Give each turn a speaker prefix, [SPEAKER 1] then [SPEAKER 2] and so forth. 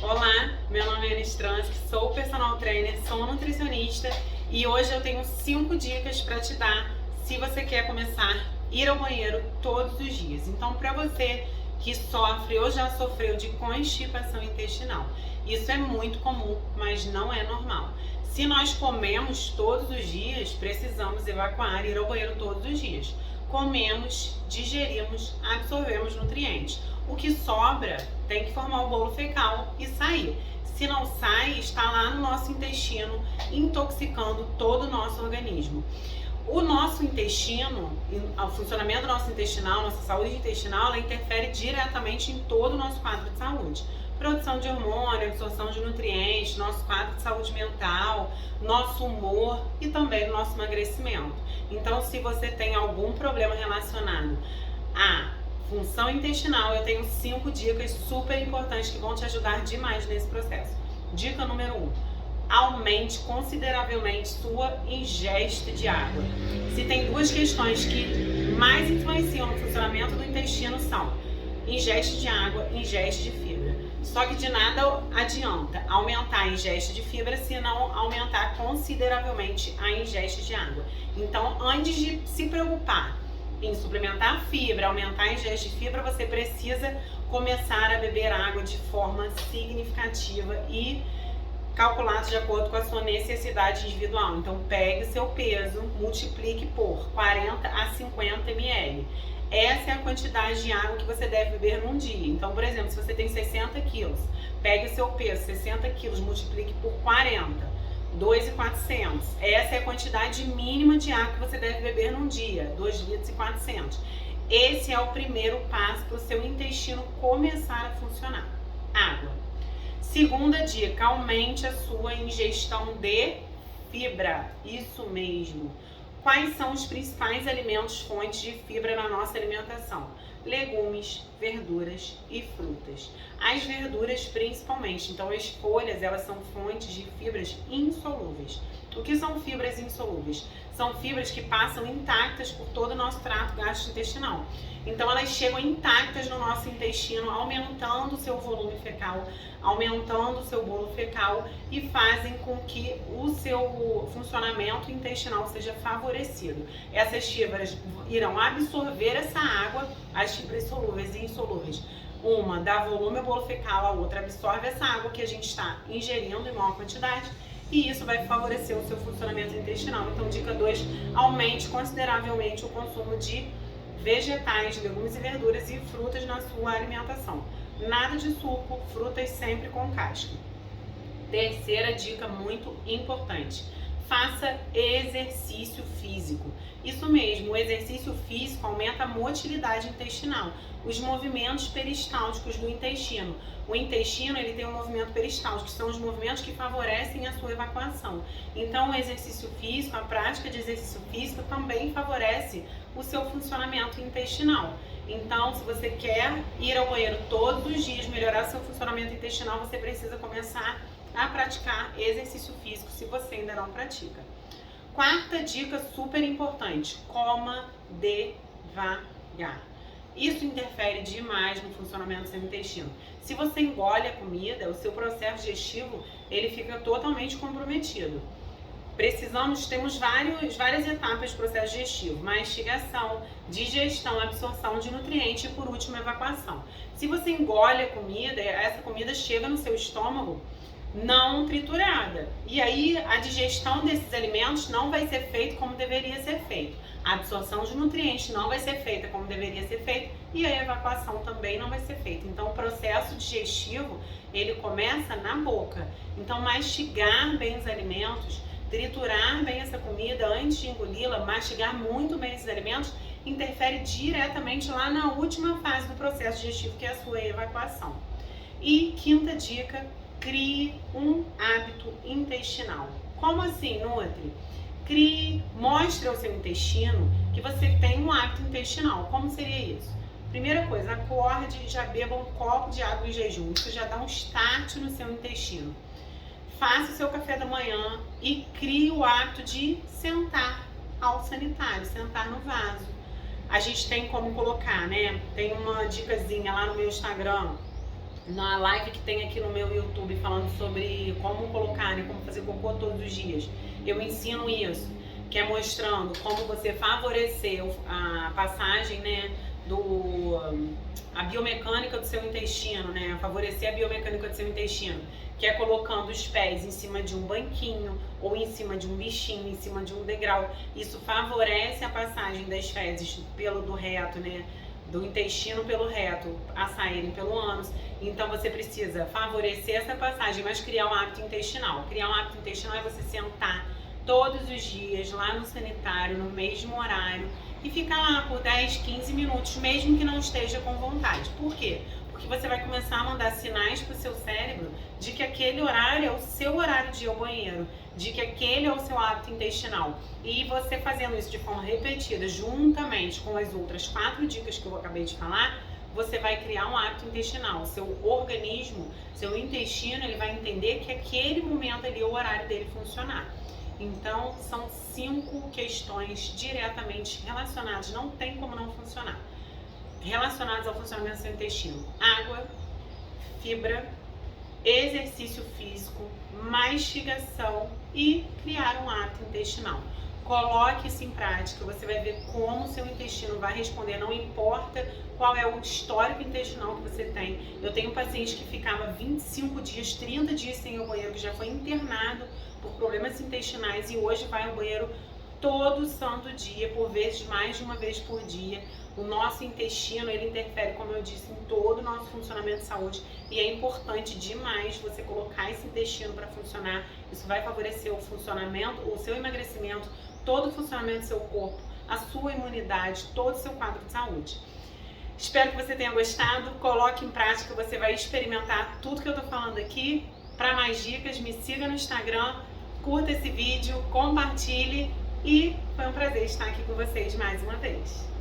[SPEAKER 1] Olá, meu nome é Ana Stransky, sou personal trainer, sou nutricionista e hoje eu tenho 5 dicas para te dar se você quer começar a ir ao banheiro todos os dias. Então, para você que sofre ou já sofreu de constipação intestinal, isso é muito comum, mas não é normal. Se nós comemos todos os dias, precisamos evacuar e ir ao banheiro todos os dias. Comemos, digerimos, absorvemos nutrientes. O que sobra tem que formar o bolo fecal e sair. Se não sai, está lá no nosso intestino, intoxicando todo o nosso organismo. O nosso intestino, o funcionamento do nosso intestinal, nossa saúde intestinal, ela interfere diretamente em todo o nosso quadro de saúde. Produção de hormônio, absorção de nutrientes, nosso quadro de saúde mental, nosso humor e também nosso emagrecimento. Então, se você tem algum problema relacionado a função intestinal, eu tenho 5 dicas super importantes que vão te ajudar demais nesse processo. Dica número 1: aumente consideravelmente sua ingesta de água. Se tem 2 questões que mais influenciam no funcionamento do intestino são ingesta de água e ingesta de fibra. Só que de nada adianta aumentar a ingesta de fibra se não aumentar consideravelmente a ingesta de água. Então, antes de se preocupar em suplementar a fibra, aumentar a ingesta de fibra, você precisa começar a beber água de forma significativa e calculado de acordo com a sua necessidade individual. Então, pegue o seu peso, multiplique por 40 a 50 ml. Essa é a quantidade de água que você deve beber num dia. Então, por exemplo, se você tem 60 quilos, pegue o seu peso, 60 quilos, multiplique por 40. 2.400. Essa é a quantidade mínima de água que você deve beber num dia, 2.400 litros. Esse é o primeiro passo para o seu intestino começar a funcionar. Água. Segunda dica: aumente a sua ingestão de fibra. Isso mesmo. Quais são os principais alimentos fontes de fibra na nossa alimentação? Legumes, verduras e frutas. As verduras principalmente, então as folhas, elas são fontes de fibras insolúveis. O que são fibras insolúveis? São fibras que passam intactas por todo o nosso trato gastrointestinal. Então elas chegam intactas no nosso intestino, aumentando o seu volume fecal, aumentando o seu bolo fecal e fazem com que o seu funcionamento intestinal seja favorecido. Essas fibras irão absorver essa água, as fibras solúveis e insolúveis. Uma dá volume ao bolo fecal, a outra absorve essa água que a gente está ingerindo em maior quantidade e isso vai favorecer o seu funcionamento intestinal. Então, dica 2, aumente consideravelmente o consumo de vegetais, legumes e verduras e frutas na sua alimentação. Nada de suco, frutas sempre com casca. Terceira dica muito importante: faça exercício físico. Isso mesmo, o exercício físico aumenta a motilidade intestinal, os movimentos peristálticos do intestino. O intestino, ele tem um movimento peristáltico, que são os movimentos que favorecem a sua evacuação. Então, o exercício físico, a prática de exercício físico também favorece o seu funcionamento intestinal. Então, se você quer ir ao banheiro todos os dias, melhorar seu funcionamento intestinal, você precisa começar a praticar exercício físico se você ainda não pratica. Quarta dica super importante: coma devagar. Isso interfere demais no funcionamento do seu intestino. Se você engole a comida, o seu processo digestivo ele fica totalmente comprometido. Temos várias etapas do processo digestivo: mastigação, digestão, absorção de nutrientes e, por último, evacuação. Se você engole a comida, essa comida chega no seu estômago não triturada. E aí a digestão desses alimentos não vai ser feita como deveria ser feito. A absorção de nutrientes não vai ser feita como deveria ser feita e a evacuação também não vai ser feita. Então o processo digestivo, ele começa na boca. Então mastigar bem os alimentos, triturar bem essa comida antes de engoli-la, mastigar muito bem esses alimentos, interfere diretamente lá na última fase do processo digestivo, que é a sua evacuação. E quinta dica: crie um hábito intestinal. Como assim, Nutri? Mostre ao seu intestino que você tem um hábito intestinal. Como seria isso? Primeira coisa, acorde e já beba um copo de água em jejum. Isso já dá um start no seu intestino. Faça o seu café da manhã e crie o hábito de sentar ao sanitário, sentar no vaso. A gente tem como colocar, né? Tem uma dicasinha lá no meu Instagram na live que tem aqui no meu YouTube falando sobre como colocar, né, como fazer cocô todos os dias, eu ensino isso, que é mostrando como você favorecer a passagem, né, a biomecânica do seu intestino, né, favorecer a biomecânica do seu intestino, que é colocando os pés em cima de um banquinho ou em cima de um bichinho, em cima de um degrau. Isso favorece a passagem das fezes do reto, né, do intestino pelo reto a saírem pelo ânus. Então você precisa favorecer essa passagem, mas criar um hábito intestinal. Criar um hábito intestinal é você sentar todos os dias lá no sanitário, no mesmo horário, e ficar lá por 10, 15 minutos, mesmo que não esteja com vontade. Por quê? Porque você vai começar a mandar sinais para o seu cérebro de que aquele horário é o seu horário de ir ao banheiro, de que aquele é o seu hábito intestinal. E você fazendo isso de forma repetida, juntamente com as outras 4 dicas que eu acabei de falar, você vai criar um hábito intestinal. Seu organismo, seu intestino, ele vai entender que aquele momento ali é o horário dele funcionar. Então, são 5 questões diretamente relacionadas, não tem como não funcionar, relacionadas ao funcionamento do seu intestino: água, fibra, exercício físico, mastigação e criar um hábito intestinal. Coloque isso em prática, você vai ver como o seu intestino vai responder, não importa qual é o histórico intestinal que você tem. Eu tenho um paciente que ficava 25 dias, 30 dias sem ir ao banheiro, que já foi internado por problemas intestinais e hoje vai ao banheiro todo santo dia, por vezes mais de uma vez por dia. O nosso intestino, ele interfere, como eu disse, em todo o nosso funcionamento de saúde, e é importante demais você colocar esse intestino para funcionar. Isso vai favorecer o funcionamento, o seu emagrecimento, todo o funcionamento do seu corpo, a sua imunidade, todo o seu quadro de saúde. Espero que você tenha gostado, coloque em prática, você vai experimentar tudo que eu estou falando aqui. Para mais dicas, me siga no Instagram, curta esse vídeo, compartilhe, e foi um prazer estar aqui com vocês mais uma vez.